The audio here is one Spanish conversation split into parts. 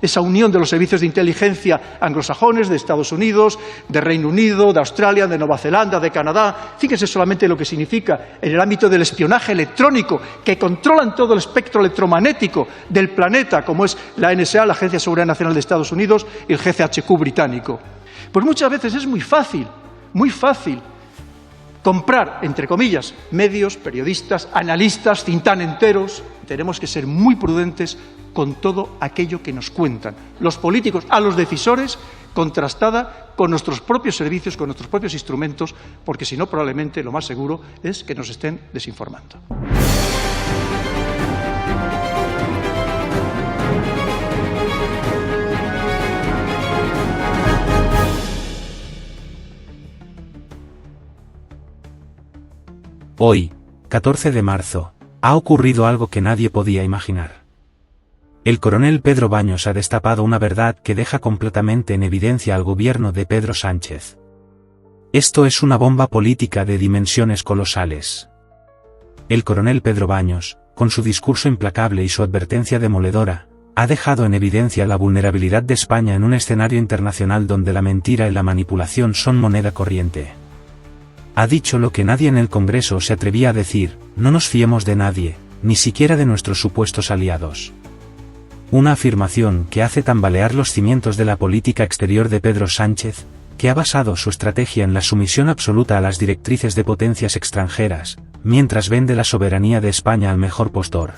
esa unión de los servicios de inteligencia anglosajones, de Estados Unidos, de Reino Unido, de Australia, de Nueva Zelanda, de Canadá. Fíjense solamente lo que significa en el ámbito del espionaje electrónico, que controlan todo el espectro electromagnético del planeta, como es la NSA, la Agencia de Seguridad Nacional de Estados Unidos, y el GCHQ británico. Pues muchas veces es muy fácil comprar, entre comillas, medios, periodistas, analistas, think tank enteros. Tenemos que ser muy prudentes con todo aquello que nos cuentan los políticos a los decisores, contrastada con nuestros propios servicios, con nuestros propios instrumentos, porque si no, probablemente lo más seguro es que nos estén desinformando. Hoy, 14 de marzo, ha ocurrido algo que nadie podía imaginar. El coronel Pedro Baños ha destapado una verdad que deja completamente en evidencia al gobierno de Pedro Sánchez. Esto es una bomba política de dimensiones colosales. El coronel Pedro Baños, con su discurso implacable y su advertencia demoledora, ha dejado en evidencia la vulnerabilidad de España en un escenario internacional donde la mentira y la manipulación son moneda corriente. Ha dicho lo que nadie en el Congreso se atrevía a decir: no nos fiemos de nadie, ni siquiera de nuestros supuestos aliados. Una afirmación que hace tambalear los cimientos de la política exterior de Pedro Sánchez, que ha basado su estrategia en la sumisión absoluta a las directrices de potencias extranjeras, mientras vende la soberanía de España al mejor postor.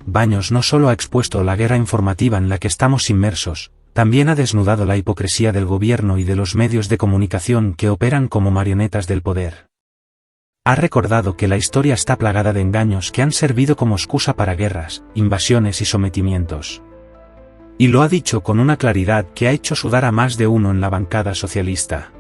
Baños no solo ha expuesto la guerra informativa en la que estamos inmersos, también ha desnudado la hipocresía del gobierno y de los medios de comunicación que operan como marionetas del poder. Ha recordado que la historia está plagada de engaños que han servido como excusa para guerras, invasiones y sometimientos. Y lo ha dicho con una claridad que ha hecho sudar a más de uno en la bancada socialista.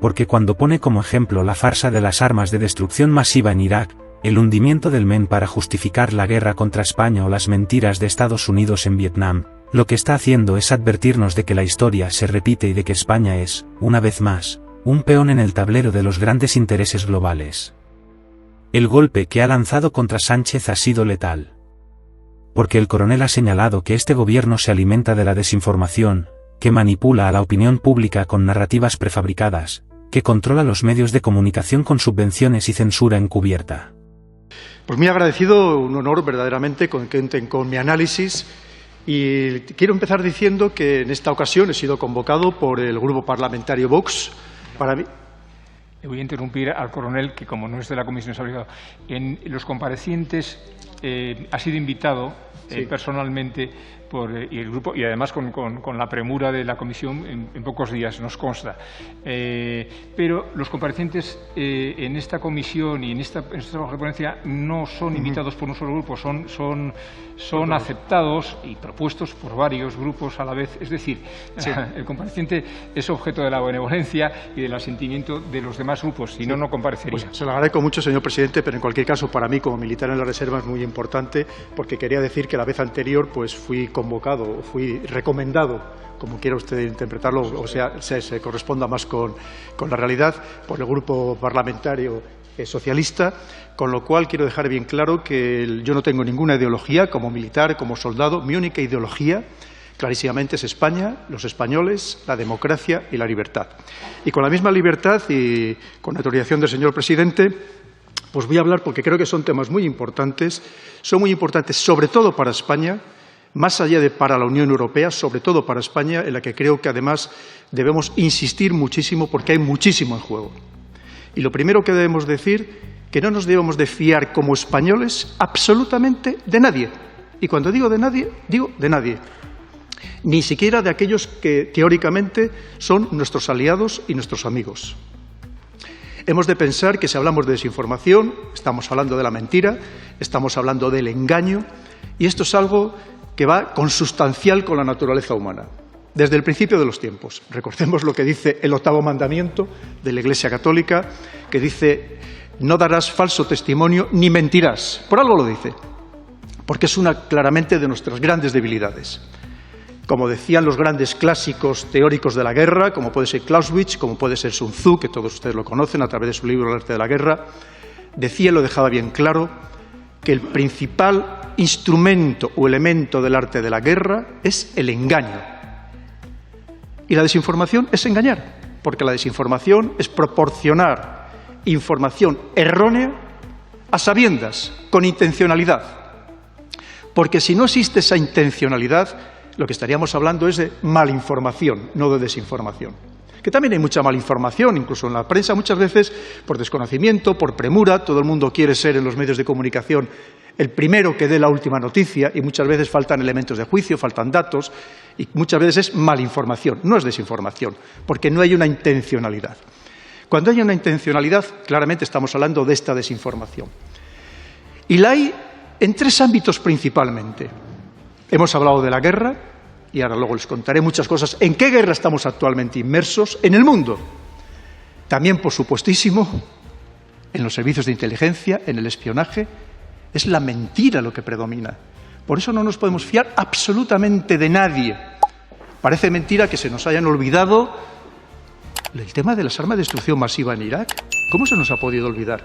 Porque cuando pone como ejemplo la farsa de las armas de destrucción masiva en Irak, el hundimiento del MEN para justificar la guerra contra España o las mentiras de Estados Unidos en Vietnam, lo que está haciendo es advertirnos de que la historia se repite y de que España es, una vez más, un peón en el tablero de los grandes intereses globales. El golpe que ha lanzado contra Sánchez ha sido letal. Porque el coronel ha señalado que este gobierno se alimenta de la desinformación, que manipula a la opinión pública con narrativas prefabricadas, que controla los medios de comunicación con subvenciones y censura encubierta. Pues muy agradecido, un honor verdaderamente que cuenten con mi análisis. Y quiero empezar diciendo que en esta ocasión he sido convocado por el Grupo Parlamentario Vox para mí. Le voy a interrumpir al coronel, que como no es de la comisión, se ha obligado. En los comparecientes ha sido invitado personalmente y el grupo, y además con la premura de la comisión en pocos días, nos consta. Pero los comparecientes en esta comisión y en esta ponencia no son invitados por un solo grupo, son aceptados y propuestos por varios grupos a la vez. Es decir, el compareciente es objeto de la benevolencia y del asentimiento de los demás grupos, si no, no comparecería. Pues se lo agradezco mucho, señor presidente, pero en cualquier caso, para mí, como militar en la reserva, es muy importante, porque quería decir que la vez anterior pues fui convocado, fui recomendado, como quiera usted interpretarlo, o sea, se corresponda más con la realidad, por el Grupo Parlamentario Socialista, con lo cual quiero dejar bien claro que yo no tengo ninguna ideología como militar, como soldado. Mi única ideología, clarísimamente, es España, los españoles, la democracia y la libertad. Y con la misma libertad y con la autorización del señor presidente, pues voy a hablar, porque creo que son temas muy importantes, son muy importantes sobre todo para España, más allá de para la Unión Europea, sobre todo para España, en la que creo que además debemos insistir muchísimo, porque hay muchísimo en juego. Y lo primero que debemos decir, que no nos debemos de fiar como españoles absolutamente de nadie. Y cuando digo de nadie, digo de nadie. Ni siquiera de aquellos que teóricamente son nuestros aliados y nuestros amigos. Hemos de pensar que si hablamos de desinformación, estamos hablando de la mentira, estamos hablando del engaño, y esto es algo que va consustancial con la naturaleza humana. Desde el principio de los tiempos. Recordemos lo que dice el 8º mandamiento de la Iglesia Católica, que dice: no darás falso testimonio ni mentirás. Por algo lo dice, porque es una claramente de nuestras grandes debilidades. Como decían los grandes clásicos teóricos de la guerra, como puede ser Clausewitz, como puede ser Sun Tzu, que todos ustedes lo conocen a través de su libro El arte de la guerra, decía y lo dejaba bien claro, que el principal instrumento o elemento del arte de la guerra es el engaño. Y la desinformación es engañar, porque la desinformación es proporcionar información errónea a sabiendas, con intencionalidad. Porque si no existe esa intencionalidad, lo que estaríamos hablando es de malinformación, no de desinformación. Que también hay mucha malinformación, incluso en la prensa, muchas veces por desconocimiento, por premura. Todo el mundo quiere ser en los medios de comunicación el primero que dé la última noticia y muchas veces faltan elementos de juicio, faltan datos y muchas veces es malinformación, no es desinformación, porque no hay una intencionalidad. Cuando hay una intencionalidad, claramente estamos hablando de esta desinformación. Y la hay en tres ámbitos principalmente. Hemos hablado de la guerra, y ahora luego les contaré muchas cosas. ¿En qué guerra estamos actualmente inmersos? En el mundo. También, por supuestísimo, en los servicios de inteligencia, en el espionaje. Es la mentira lo que predomina. Por eso no nos podemos fiar absolutamente de nadie. Parece mentira que se nos hayan olvidado el tema de las armas de destrucción masiva en Irak. ¿Cómo se nos ha podido olvidar?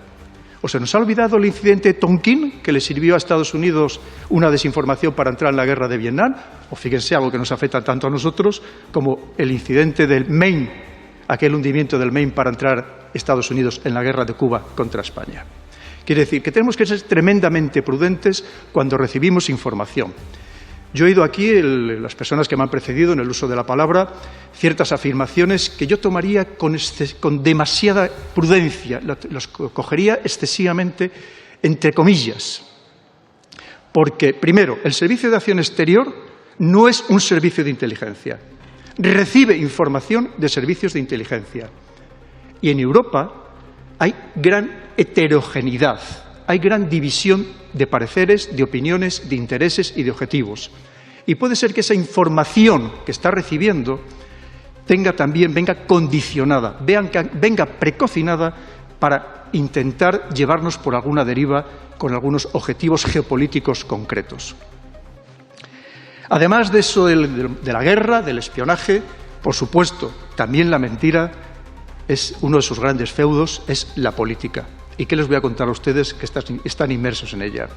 ¿O se nos ha olvidado el incidente Tonkin, que le sirvió a Estados Unidos una desinformación para entrar en la guerra de Vietnam? O fíjense, algo que nos afecta tanto a nosotros como el incidente del Maine, aquel hundimiento del Maine para entrar Estados Unidos en la guerra de Cuba contra España. Quiere decir que tenemos que ser tremendamente prudentes cuando recibimos información. Yo he oído aquí, las personas que me han precedido en el uso de la palabra, ciertas afirmaciones que yo tomaría con demasiada prudencia, los cogería excesivamente entre comillas. Porque, primero, el Servicio de Acción Exterior no es un servicio de inteligencia. Recibe información de servicios de inteligencia. Y en Europa hay gran heterogeneidad, hay gran división de pareceres, de opiniones, de intereses y de objetivos. Y puede ser que esa información que está recibiendo venga condicionada, venga precocinada para intentar llevarnos por alguna deriva con algunos objetivos geopolíticos concretos. Además de eso de la guerra, del espionaje, por supuesto, también la mentira es uno de sus grandes feudos, es la política. ¿Y qué les voy a contar a ustedes que están inmersos en ella?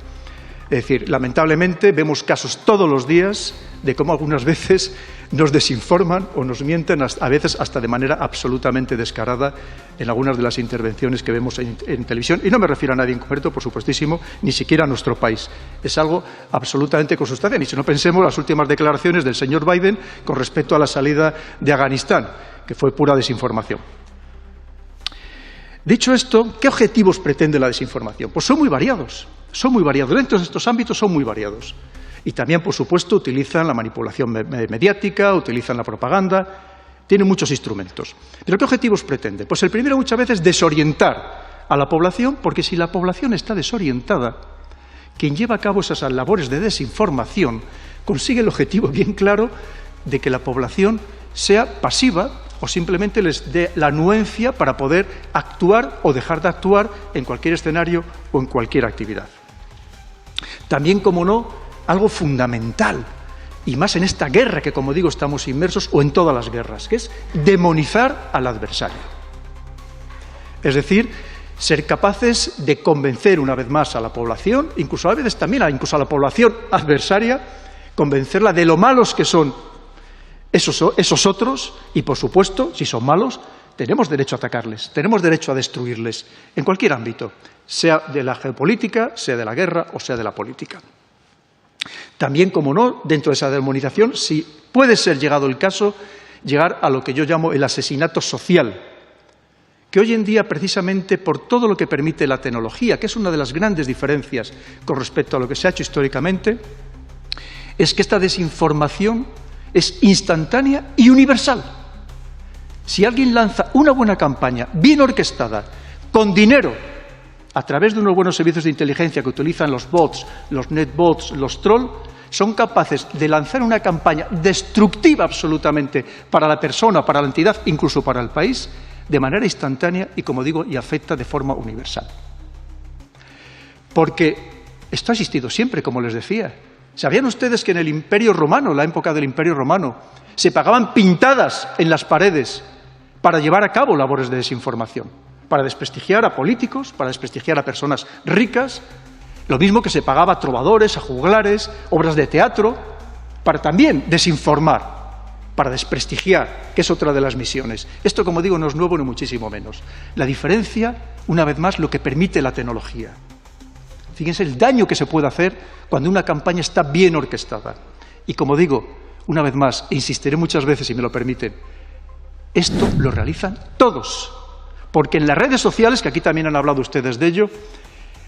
Es decir, lamentablemente vemos casos todos los días de cómo algunas veces nos desinforman o nos mienten, a veces hasta de manera absolutamente descarada en algunas de las intervenciones que vemos en televisión. Y no me refiero a nadie en concreto, por supuestísimo, ni siquiera a nuestro país. Es algo absolutamente consustancial. Y si no pensemos las últimas declaraciones del señor Biden con respecto a la salida de Afganistán, que fue pura desinformación. Dicho esto, ¿qué objetivos pretende la desinformación? Pues son muy variados, dentro de estos ámbitos son muy variados. Y también, por supuesto, utilizan la manipulación mediática, utilizan la propaganda, tienen muchos instrumentos. ¿Pero qué objetivos pretende? Pues el primero muchas veces desorientar a la población, porque si la población está desorientada, quien lleva a cabo esas labores de desinformación consigue el objetivo bien claro de que la población sea pasiva o simplemente les dé la anuencia para poder actuar o dejar de actuar en cualquier escenario o en cualquier actividad. También, como no, algo fundamental, y más en esta guerra que, como digo, estamos inmersos, o en todas las guerras, que es demonizar al adversario. Es decir, ser capaces de convencer una vez más a la población, incluso a veces también incluso a la población adversaria, convencerla de lo malos que son esos otros, y por supuesto, si son malos, tenemos derecho a atacarles, tenemos derecho a destruirles, en cualquier ámbito, sea de la geopolítica, sea de la guerra o sea de la política. También, como no, dentro de esa demonización, si puede ser llegado el caso, llegar a lo que yo llamo el asesinato social, que hoy en día, precisamente por todo lo que permite la tecnología, que es una de las grandes diferencias con respecto a lo que se ha hecho históricamente, es que esta desinformación es instantánea y universal. Si alguien lanza una buena campaña, bien orquestada, con dinero, a través de unos buenos servicios de inteligencia que utilizan los bots, los netbots, los trolls, son capaces de lanzar una campaña destructiva absolutamente para la persona, para la entidad, incluso para el país, de manera instantánea y, como digo, y afecta de forma universal. Porque esto ha existido siempre, como les decía. ¿Sabían ustedes que en el Imperio Romano, en la época del Imperio Romano, se pagaban pintadas en las paredes para llevar a cabo labores de desinformación? Para desprestigiar a políticos, para desprestigiar a personas ricas Lo mismo que se pagaba a trovadores, a juglares, obras de teatro, para también desinformar, para desprestigiar, que es otra de las misiones. Esto, como digo, no es nuevo ni muchísimo menos. La diferencia, una vez más, lo que permite la tecnología. Fíjense el daño que se puede hacer cuando una campaña está bien orquestada. Y como digo, una vez más, e insistiré muchas veces si me lo permiten, esto lo realizan todos. Porque en las redes sociales, que aquí también han hablado ustedes de ello,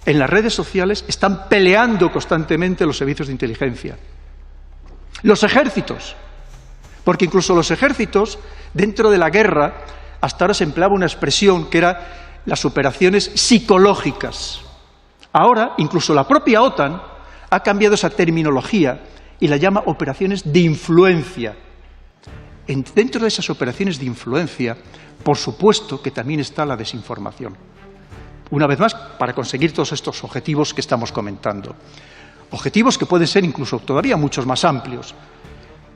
en las redes sociales están peleando constantemente los servicios de inteligencia. Los ejércitos. Porque incluso los ejércitos, dentro de la guerra, hasta ahora se empleaba una expresión que era las operaciones psicológicas. Ahora, incluso la propia OTAN ha cambiado esa terminología y la llama operaciones de influencia. Dentro de esas operaciones de influencia, por supuesto que también está la desinformación. Una vez más, para conseguir todos estos objetivos que estamos comentando. Objetivos que pueden ser incluso todavía muchos más amplios.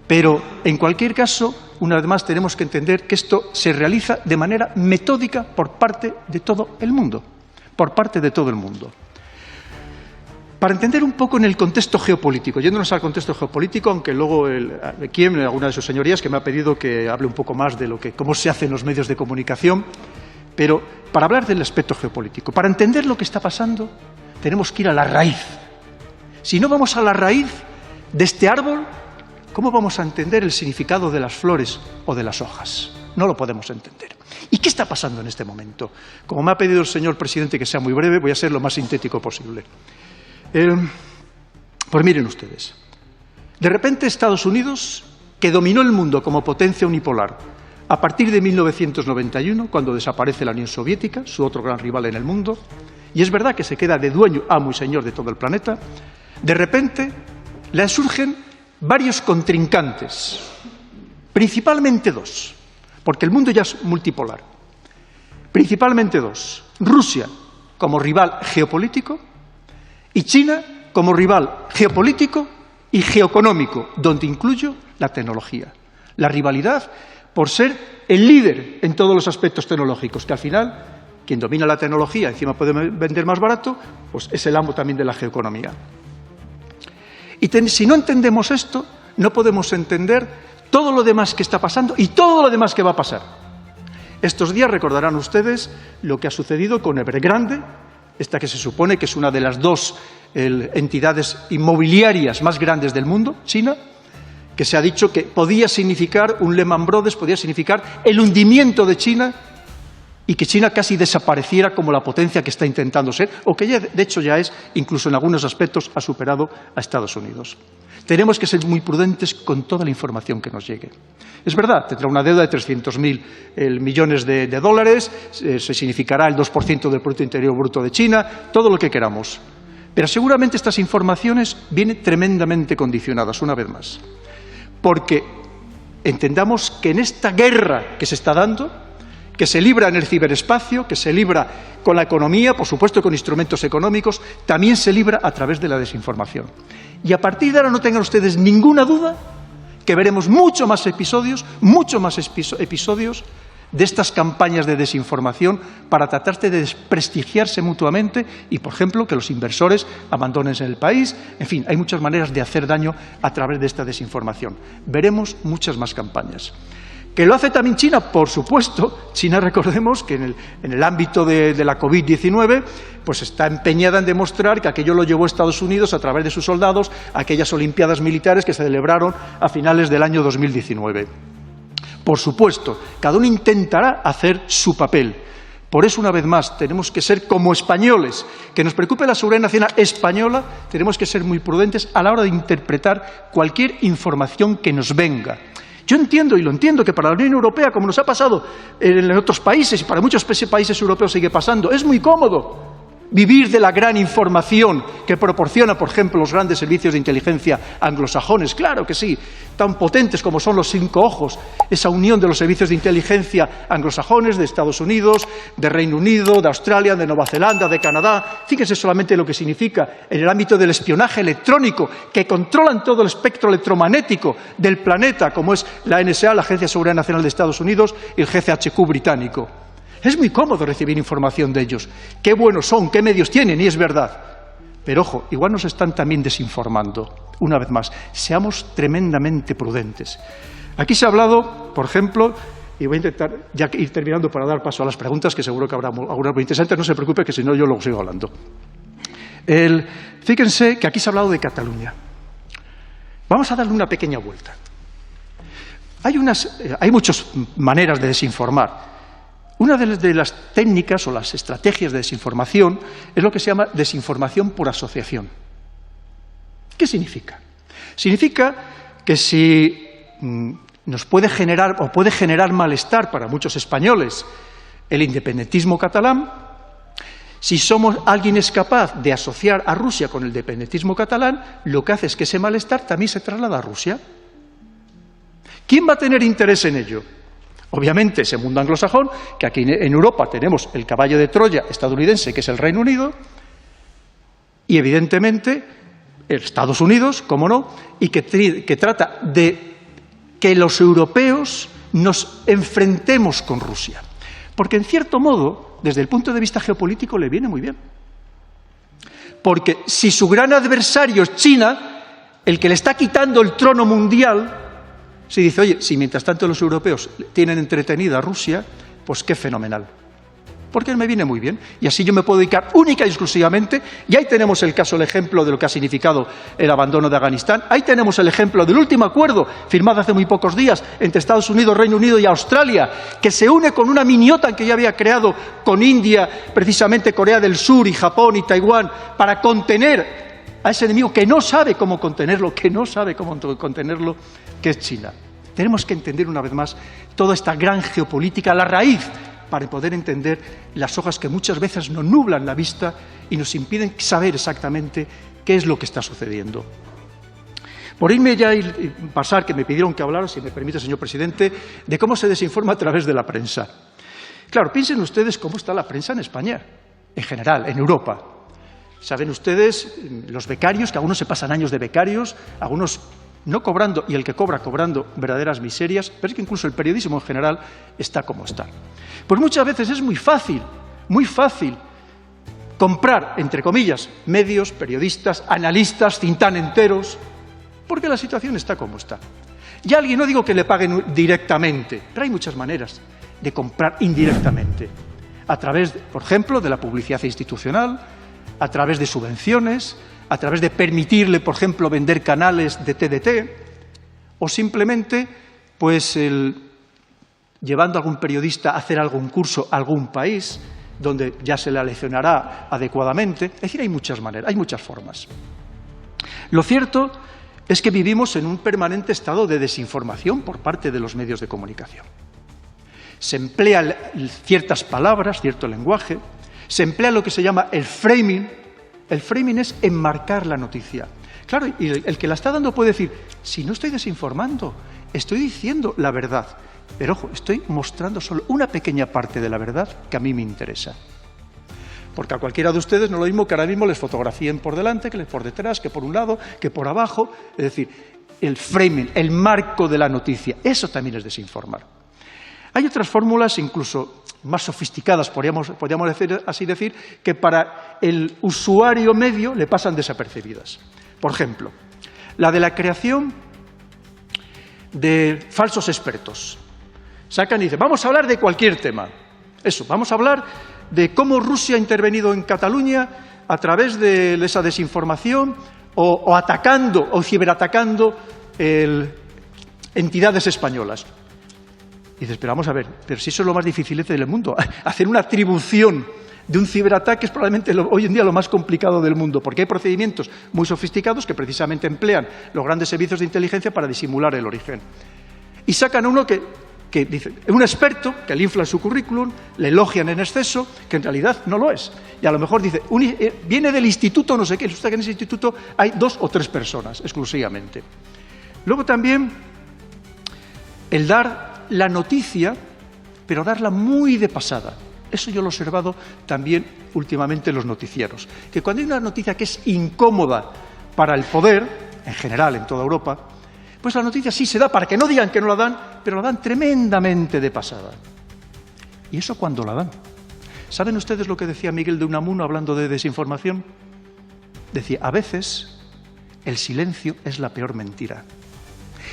Pero, en cualquier caso, una vez más tenemos que entender que esto se realiza de manera metódica por parte de todo el mundo. Por parte de todo el mundo. Para entender un poco en el contexto geopolítico, yéndonos al contexto geopolítico, aunque luego Kiem, alguna de sus señorías, que me ha pedido que hable un poco más de cómo se hace en los medios de comunicación, pero para hablar del aspecto geopolítico, para entender lo que está pasando, tenemos que ir a la raíz. Si no vamos a la raíz de este árbol, ¿cómo vamos a entender el significado de las flores o de las hojas? No lo podemos entender. ¿Y qué está pasando en este momento? Como me ha pedido el señor presidente que sea muy breve, voy a ser lo más sintético posible. Pues miren ustedes, de repente Estados Unidos, que dominó el mundo como potencia unipolar a partir de 1991, cuando desaparece la Unión Soviética, su otro gran rival en el mundo, y es verdad que se queda de dueño, amo y señor de todo el planeta, de repente le surgen varios contrincantes, principalmente dos, porque el mundo ya es multipolar, principalmente dos: Rusia como rival geopolítico y China como rival geopolítico y geoeconómico, donde incluyo la tecnología. La rivalidad por ser el líder en todos los aspectos tecnológicos, que al final, quien domina la tecnología, encima puede vender más barato, pues es el amo también de la geoeconomía. Y si no entendemos esto, no podemos entender todo lo demás que está pasando y todo lo demás que va a pasar. Estos días recordarán ustedes lo que ha sucedido con Evergrande, esta que se supone que es una de las dos entidades inmobiliarias más grandes del mundo, China, que se ha dicho que podía significar un Lehman Brothers, podía significar el hundimiento de China y que China casi desapareciera como la potencia que está intentando ser, o que ya, de hecho ya es, incluso en algunos aspectos, ha superado a Estados Unidos. Tenemos que ser muy prudentes con toda la información que nos llegue. Es verdad, tendrá una deuda de 300.000 millones de dólares, se significará el 2% del Producto Interior Bruto de China, todo lo que queramos. Pero seguramente estas informaciones vienen tremendamente condicionadas, una vez más. Porque entendamos que en esta guerra que se está dando, que se libra en el ciberespacio, que se libra con la economía, por supuesto con instrumentos económicos, también se libra a través de la desinformación. Y a partir de ahora no tengan ustedes ninguna duda que veremos mucho más episodios de estas campañas de desinformación para tratarse de desprestigiarse mutuamente y, por ejemplo, que los inversores abandonen el país. En fin, hay muchas maneras de hacer daño a través de esta desinformación. Veremos muchas más campañas. ¿Que lo hace también China? Por supuesto. China, recordemos que en el ámbito de la COVID-19 pues está empeñada en demostrar que aquello lo llevó Estados Unidos a través de sus soldados a aquellas Olimpiadas militares que se celebraron a finales del año 2019. Por supuesto, cada uno intentará hacer su papel. Por eso, una vez más, tenemos que ser como españoles. Que nos preocupe la seguridad nacional española, tenemos que ser muy prudentes a la hora de interpretar cualquier información que nos venga. Yo entiendo, y lo entiendo, que para la Unión Europea, como nos ha pasado en otros países, y para muchos países europeos sigue pasando, es muy cómodo vivir de la gran información que proporciona, por ejemplo, los grandes servicios de inteligencia anglosajones. Claro que sí, tan potentes como son los 5 ojos, esa unión de los servicios de inteligencia anglosajones, de Estados Unidos, de Reino Unido, de Australia, de Nueva Zelanda, de Canadá. Fíjense solamente lo que significa en el ámbito del espionaje electrónico, que controlan todo el espectro electromagnético del planeta, como es la NSA, la Agencia de Seguridad Nacional de Estados Unidos, y el GCHQ británico. Es muy cómodo recibir información de ellos. Qué buenos son, qué medios tienen, y es verdad. Pero ojo, igual nos están también desinformando. Una vez más, seamos tremendamente prudentes. Aquí se ha hablado, por ejemplo, y voy a intentar ya ir terminando para dar paso a las preguntas, que seguro que habrá algunas muy interesantes, no se preocupe, que si no yo luego sigo hablando. Fíjense que aquí se ha hablado de Cataluña. Vamos a darle una pequeña vuelta. Hay muchas maneras de desinformar. Una de las técnicas o las estrategias de desinformación es lo que se llama desinformación por asociación. ¿Qué significa? Significa que si nos puede generar o puede generar malestar para muchos españoles el independentismo catalán, si alguien es capaz de asociar a Rusia con el independentismo catalán, lo que hace es que ese malestar también se traslada a Rusia. ¿Quién va a tener interés en ello? Obviamente ese mundo anglosajón, que aquí en Europa tenemos el caballo de Troya estadounidense, que es el Reino Unido, y evidentemente Estados Unidos, cómo no, y que trata de que los europeos nos enfrentemos con Rusia. Porque en cierto modo, desde el punto de vista geopolítico, le viene muy bien. Porque si su gran adversario es China, el que le está quitando el trono mundial, se dice, oye, si mientras tanto los europeos tienen entretenida a Rusia, pues qué fenomenal. Porque me viene muy bien. Y así yo me puedo dedicar única y exclusivamente, y ahí tenemos el caso, el ejemplo de lo que ha significado el abandono de Afganistán, ahí tenemos el ejemplo del último acuerdo firmado hace muy pocos días entre Estados Unidos, Reino Unido y Australia, que se une con una mini OTAN que ya había creado con India, precisamente Corea del Sur y Japón y Taiwán, para contener a ese enemigo que no sabe cómo contenerlo, que es China. Tenemos que entender una vez más toda esta gran geopolítica, la raíz, para poder entender las hojas que muchas veces nos nublan la vista y nos impiden saber exactamente qué es lo que está sucediendo. Por irme ya y pasar, que me pidieron que hablara, si me permite, señor presidente, de cómo se desinforma a través de la prensa. Claro, piensen ustedes cómo está la prensa en España, en general, en Europa. Saben ustedes, los becarios, que algunos se pasan años de becarios, algunos no cobrando, y el que cobra cobrando verdaderas miserias, pero es que incluso el periodismo en general está como está. Pues muchas veces es muy fácil comprar, entre comillas, medios, periodistas, analistas, think tank enteros, porque la situación está como está. Y a alguien, no digo que le paguen directamente, pero hay muchas maneras de comprar indirectamente, a través, por ejemplo, de la publicidad institucional, a través de subvenciones, a través de permitirle, por ejemplo, vender canales de TDT, o simplemente, pues, llevando a algún periodista a hacer algún curso a algún país, donde ya se le leccionará adecuadamente. Es decir, hay muchas maneras, hay muchas formas. Lo cierto es que vivimos en un permanente estado de desinformación por parte de los medios de comunicación. Se emplean ciertas palabras, cierto lenguaje, se emplea lo que se llama el framing. El framing es enmarcar la noticia. Claro, y el que la está dando puede decir, si no estoy desinformando, estoy diciendo la verdad. Pero ojo, estoy mostrando solo una pequeña parte de la verdad que a mí me interesa. Porque a cualquiera de ustedes no es lo mismo que ahora mismo les fotografíen por delante, que les por detrás, que por un lado, que por abajo. Es decir, el framing, el marco de la noticia, eso también es desinformar. Hay otras fórmulas incluso más sofisticadas, podríamos así decir, que para el usuario medio le pasan desapercibidas. Por ejemplo, la de la creación de falsos expertos. Sacan y dicen, vamos a hablar de cualquier tema. Eso, vamos a hablar de cómo Rusia ha intervenido en Cataluña a través de esa desinformación o atacando o ciberatacando entidades españolas. Y dices, pero vamos a ver, pero si eso es lo más difícil del mundo, hacer una atribución de un ciberataque es probablemente hoy en día lo más complicado del mundo, porque hay procedimientos muy sofisticados que precisamente emplean los grandes servicios de inteligencia para disimular el origen. Y sacan a uno que dice, un experto, que le infla su currículum, le elogian en exceso, que en realidad no lo es. Y a lo mejor dice, viene del instituto no sé qué, resulta que en ese instituto hay 2 o 3 personas exclusivamente. Luego también el dar la noticia, pero darla muy de pasada. Eso yo lo he observado también últimamente en los noticieros. Que cuando hay una noticia que es incómoda para el poder, en general en toda Europa, pues la noticia sí se da para que no digan que no la dan, pero la dan tremendamente de pasada. ¿Y eso cuándo la dan? ¿Saben ustedes lo que decía Miguel de Unamuno hablando de desinformación? decía, a veces el silencio es la peor mentira.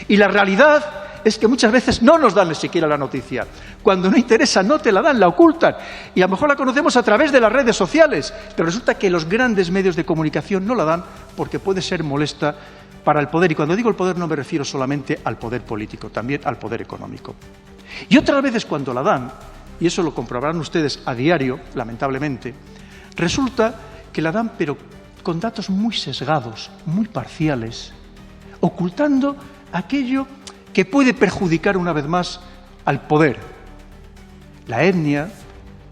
Y la realidad es que muchas veces no nos dan ni siquiera la noticia. Cuando no interesa, no te la dan, la ocultan. Y a lo mejor la conocemos a través de las redes sociales, pero resulta que los grandes medios de comunicación no la dan porque puede ser molesta para el poder. Y cuando digo el poder no me refiero solamente al poder político, también al poder económico. Y otras veces cuando la dan, y eso lo comprobarán ustedes a diario, lamentablemente, resulta que la dan pero con datos muy sesgados, muy parciales, ocultando aquello que puede perjudicar una vez más al poder. La etnia,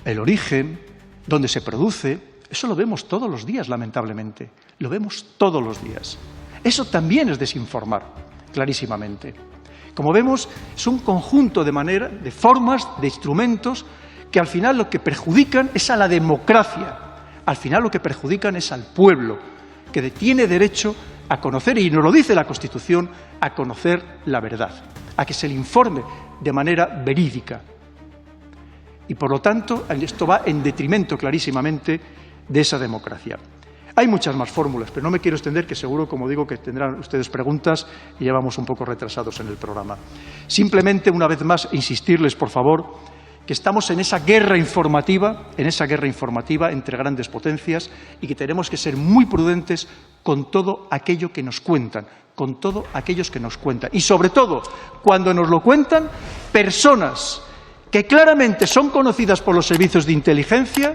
el origen, dónde se produce, eso lo vemos todos los días, lamentablemente. Lo vemos todos los días. Eso también es desinformar, clarísimamente. Como vemos, es un conjunto de formas, de instrumentos, que al final lo que perjudican es a la democracia. Al final lo que perjudican es al pueblo, que tiene derecho a conocer, y nos lo dice la Constitución, a conocer la verdad, a que se le informe de manera verídica. Y por lo tanto, esto va en detrimento clarísimamente de esa democracia. Hay muchas más fórmulas, pero no me quiero extender, que seguro, como digo, que tendrán ustedes preguntas y ya vamos un poco retrasados en el programa. Simplemente, una vez más, insistirles, por favor, que estamos en esa guerra informativa entre grandes potencias y que tenemos que ser muy prudentes con todo aquello que nos cuentan, con todos aquellos que nos cuentan. Y sobre todo, cuando nos lo cuentan, personas que claramente son conocidas por los servicios de inteligencia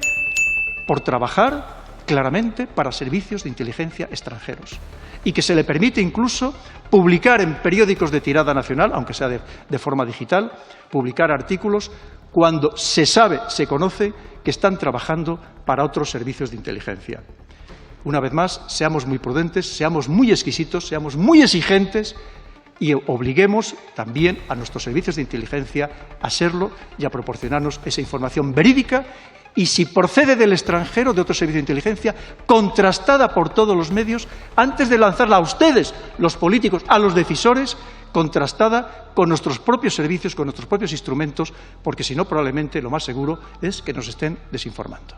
por trabajar claramente para servicios de inteligencia extranjeros y que se le permite incluso publicar en periódicos de tirada nacional, aunque sea de forma digital, publicar artículos cuando se sabe, se conoce que están trabajando para otros servicios de inteligencia. Una vez más, seamos muy prudentes, seamos muy exquisitos, seamos muy exigentes y obliguemos también a nuestros servicios de inteligencia a serlo y a proporcionarnos esa información verídica y, si procede del extranjero, de otro servicio de inteligencia, contrastada por todos los medios, antes de lanzarla a ustedes, los políticos, a los decisores, contrastada con nuestros propios servicios, con nuestros propios instrumentos, porque si no, probablemente lo más seguro es que nos estén desinformando.